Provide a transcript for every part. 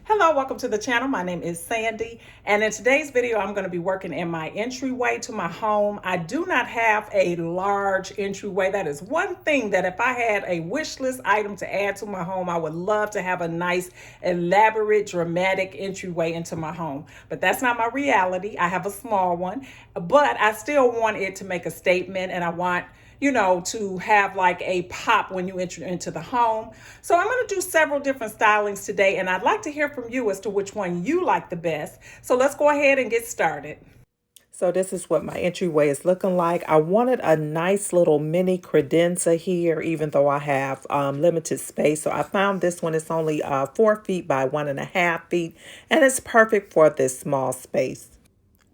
Hello, welcome to the channel. My name is Sandy, and in today's video, I'm going to be working in my entryway to my home. I do not have a large entryway. That is one thing that if I had a wish list item to add to my home, I would love to have a nice, elaborate, dramatic entryway into my home. But that's not my reality. I have a small one, but I still want it to make a statement, and I want to have like a pop when you enter into the home. So I'm going to do several different stylings today, and I'd like to hear from you as to which one you like the best. So let's go ahead and get started. So this is what my entryway is looking like. I wanted a nice little mini credenza here, even though I have limited space. So I found this one. It's only 4 feet by 1.5 feet, and it's perfect for this small space.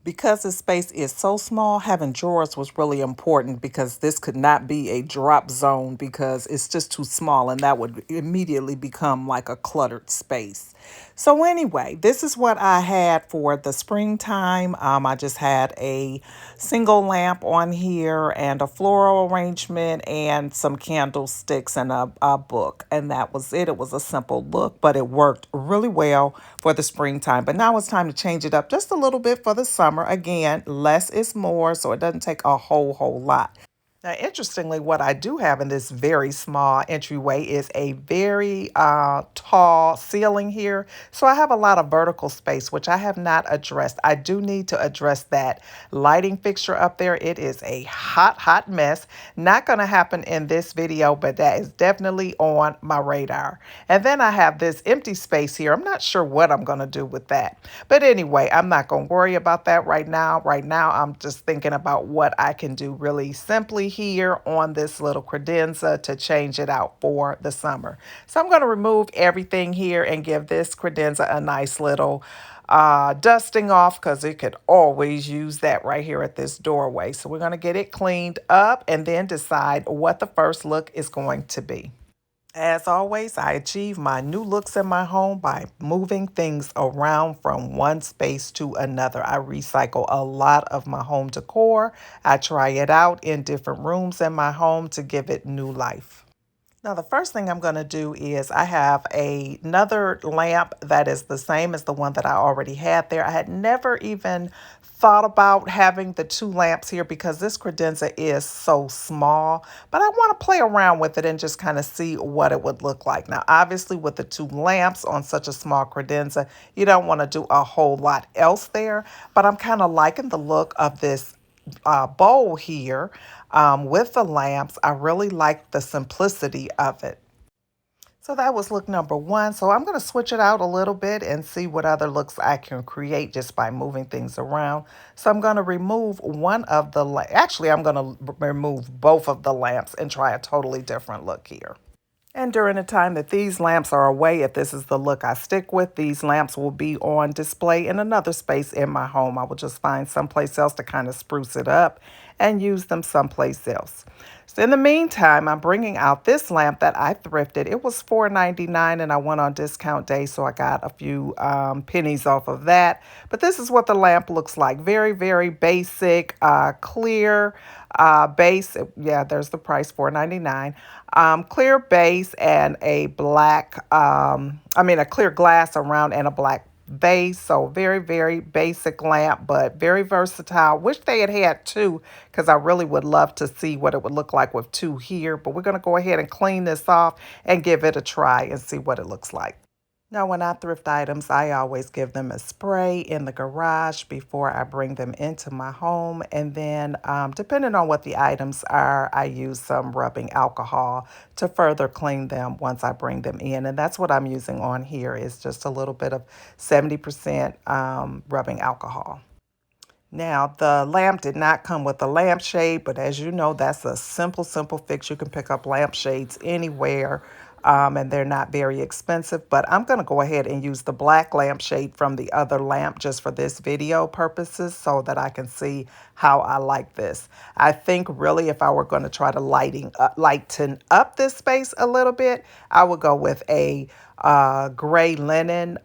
Because the space is so small, having drawers was really important because this could not be a drop zone because it's just too small and that would immediately become like a cluttered space. So anyway, this is what I had for the springtime. I just had a single lamp on here and a floral arrangement and some candlesticks and a book. And that was it. It was a simple look, but it worked really well for the springtime. But now it's time to change it up just a little bit for the summer. Again, less is more, so it doesn't take a whole lot. Now, interestingly, what I do have in this very small entryway is a very tall ceiling here. So I have a lot of vertical space, which I have not addressed. I do need to address that lighting fixture up there. It is a hot mess. Not going to happen in this video, but that is definitely on my radar. And then I have this empty space here. I'm not sure what I'm going to do with that. But anyway, I'm not going to worry about that right now. Right now, I'm just thinking about what I can do really simply here on this little credenza to change it out for the summer. So I'm going to remove everything here and give this credenza a nice little dusting off because it could always use that right here at this doorway. So we're going to get it cleaned up and then decide what the first look is going to be. As always, I achieve my new looks in my home by moving things around from one space to another. I recycle a lot of my home decor. I try it out in different rooms in my home to give it new life. Now, the first thing I'm going to do is I have another lamp that is the same as the one that I already had there. I had never even thought about having the two lamps here because this credenza is so small, but I want to play around with it and just kind of see what it would look like. Now, obviously, with the two lamps on such a small credenza, you don't want to do a whole lot else there, but I'm kind of liking the look of this bowl here with the lamps. I really like the simplicity of it. So that was look number one. So I'm going to switch it out a little bit and see what other looks I can create just by moving things around. So I'm going to remove one of the, actually I'm going to remove both of the lamps and try a totally different look here. And during the time that these lamps are away, if this is the look I stick with, these lamps will be on display in another space in my home. I will just find someplace else to kind of spruce it up and use them someplace else. So in the meantime, I'm bringing out this lamp that I thrifted. It was $4.99 and I went on discount day, so I got a few pennies off of that. But this is what the lamp looks like. very basic, clear base. Yeah, there's the price, $4.99. Clear base and a black, a clear glass around and a black base. So very basic lamp, but very versatile. Wish they had two because I really would love to see what it would look like with two here. But we're going to go ahead and clean this off and give it a try and see what it looks like. Now, when I thrift items, I always give them a spray in the garage before I bring them into my home. And then, depending on what the items are, I use some rubbing alcohol to further clean them once I bring them in. And that's what I'm using on here is just a little bit of 70% rubbing alcohol. Now, the lamp did not come with a lampshade, but as you know, that's a simple fix. You can pick up lampshades anywhere, and they're not very expensive. But I'm going to go ahead and use the black lampshade from the other lamp just for this video purposes so that I can see how I like this. I think really if I were going to try to lighten up this space a little bit, I would go with a gray linen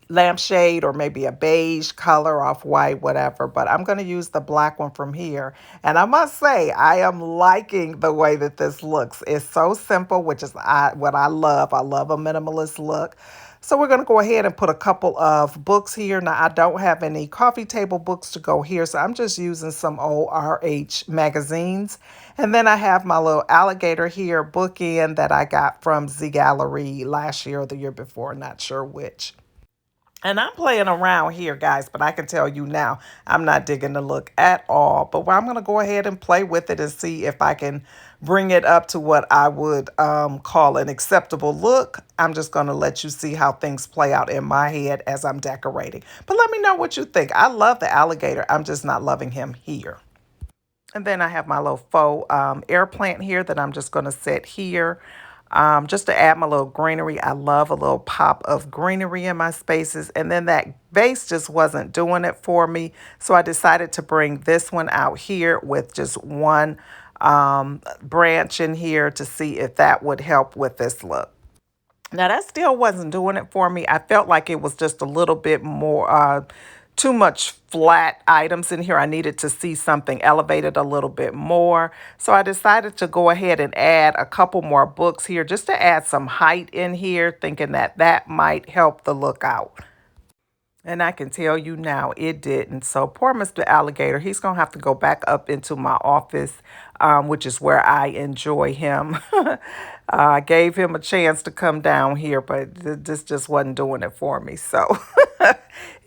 lampshade or maybe a beige color off white, whatever. But I'm going to use the black one from here. And I must say, I am liking the way that this looks. It's so simple, which is what I love. I love a minimalist look. So we're going to go ahead and put a couple of books here. Now, I don't have any coffee table books to go here, so I'm just using some old RH magazines. And then I have my little alligator here bookend that I got from Z Gallery last year or the year before, not sure which. And I'm playing around here, guys, but I can tell you now, I'm not digging the look at all. But I'm going to go ahead and play with it and see if I can bring it up to what I would call an acceptable look. I'm just going to let you see how things play out in my head as I'm decorating. But let me know what you think. I love the alligator. I'm just not loving him here. And then I have my little faux air plant here that I'm just going to set here. Just to add my little greenery. I love a little pop of greenery in my spaces. And then that vase just wasn't doing it for me. So I decided to bring this one out here with just one branch in here to see if that would help with this look. Now, that still wasn't doing it for me. I felt like it was just a little bit more, too much flat items in here. I needed to see something elevated a little bit more. So I decided to go ahead and add a couple more books here just to add some height in here, thinking that that might help the look out. And I can tell you now, it didn't. So poor Mr. Alligator, he's going to have to go back up into my office, which is where I enjoy him. I gave him a chance to come down here, but this just wasn't doing it for me. So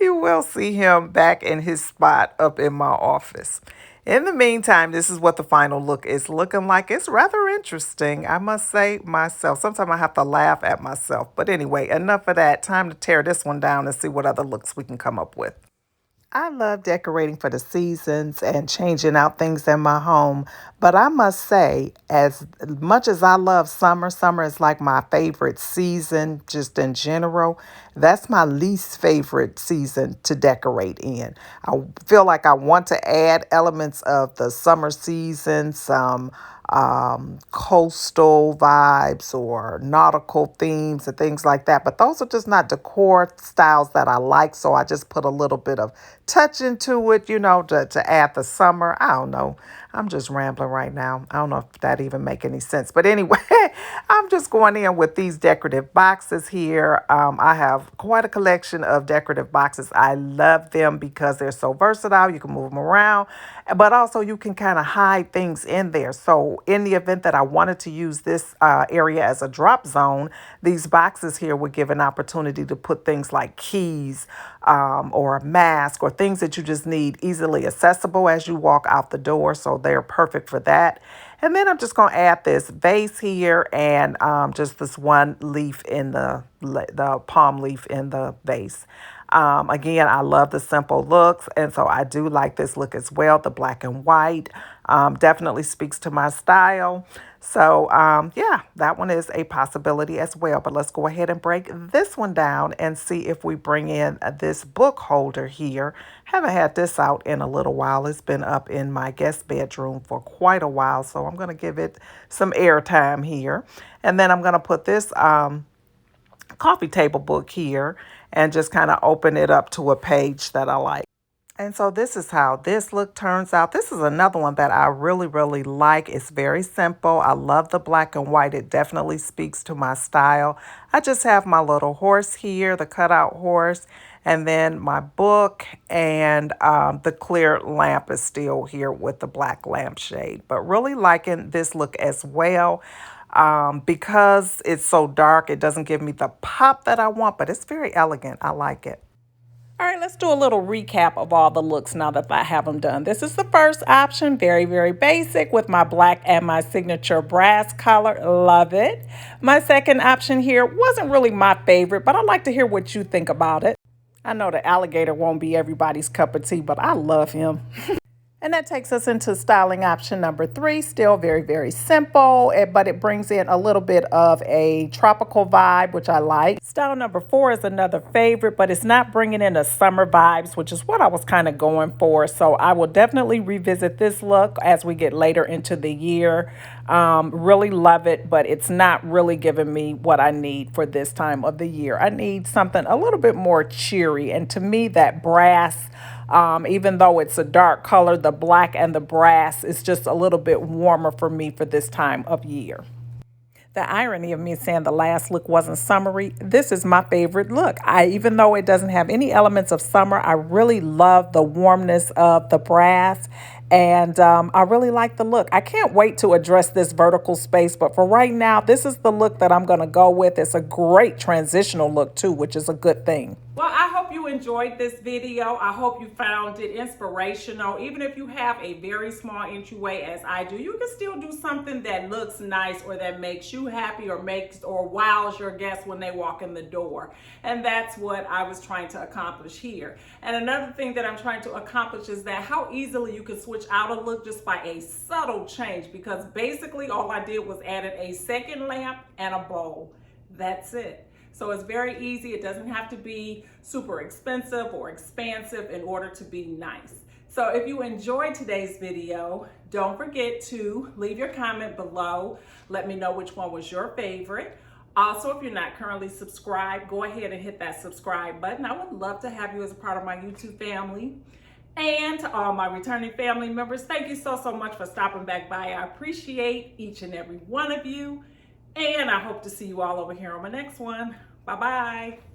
you will see him back in his spot up in my office. In the meantime, this is what the final look is looking like. It's rather interesting, I must say myself. Sometimes I have to laugh at myself. But anyway, enough of that. Time to tear this one down and see what other looks we can come up with. I love decorating for the seasons and changing out things in my home. But I must say, as much as I love summer, summer is like my favorite season just in general. That's my least favorite season to decorate in. I feel like I want to add elements of the summer season, some coastal vibes or nautical themes and things like that. But those are just not decor styles that I like. So I just put a little bit of touch into it, you know, to add the summer. I don't know. I'm just rambling right now. I don't know if that even make any sense. But anyway, I'm just going in with these decorative boxes here. I have quite a collection of decorative boxes. I love them because they're so versatile. You can move them around, but also you can kind of hide things in there. So in the event that I wanted to use this area as a drop zone, these boxes here would give an opportunity to put things like keys or a mask or things that you just need easily accessible as you walk out the door. So they're perfect for that. And then I'm just going to add this vase here and just this one leaf in the palm leaf in the vase. Again, I love the simple looks, and so I do like this look as well. The black and white definitely speaks to my style. So, yeah, that one is a possibility as well. But let's go ahead and break this one down and see if we bring in this book holder here. Haven't had this out in a little while. It's been up in my guest bedroom for quite a while, so I'm going to give it some airtime here. And then I'm going to put this coffee table book here and just kind of open it up to a page that I like. And so this is how this look turns out. This is another one that I really, really like. It's very simple. I love the black and white. It definitely speaks to my style. I just have my little horse here, the cutout horse, and then my book, and the clear lamp is still here with the black lampshade. But really liking this look as well. Because it's so dark, it doesn't give me the pop that I want, but it's very elegant. I like it. All right, let's do a little recap of all the looks now that I have them done. This is the first option, very, very basic with my black and my signature brass color. Love it. My second option here wasn't really my favorite, but I'd like to hear what you think about it. I know the alligator won't be everybody's cup of tea, but I love him. And that takes us into styling option number 3. Still very, very simple, but it brings in a little bit of a tropical vibe, which I like. Style number 4 is another favorite, but it's not bringing in the summer vibes, which is what I was kind of going for. So I will definitely revisit this look as we get later into the year. Really love it, but it's not really giving me what I need for this time of the year. I need something a little bit more cheery. And to me, that brass, even though it's a dark color, the black and the brass is just a little bit warmer for me for this time of year. The irony of me saying the last look wasn't summery, this is my favorite look. Even though it doesn't have any elements of summer, I really love the warmness of the brass. And I really like the look. I can't wait to address this vertical space, but for right now, this is the look that I'm going to go with. It's a great transitional look too, which is a good thing. Well, I hope you enjoyed this video. I hope you found it inspirational. Even if you have a very small entryway as I do, you can still do something that looks nice or that makes you happy or wows your guests when they walk in the door. And that's what I was trying to accomplish here. And another thing that I'm trying to accomplish is that how easily you can switch out a look just by a subtle change, because basically all I did was added a second lamp and a bowl. That's it. So it's very easy. It doesn't have to be super expensive or expansive in order to be nice. So if you enjoyed today's video, don't forget to leave your comment below. Let me know which one was your favorite. Also, if you're not currently subscribed, go ahead and hit that subscribe button. I would love to have you as a part of my YouTube family. And to all my returning family members, thank you so much for stopping back by. I appreciate each and every one of you. And I hope to see you all over here on my next one. Bye-bye.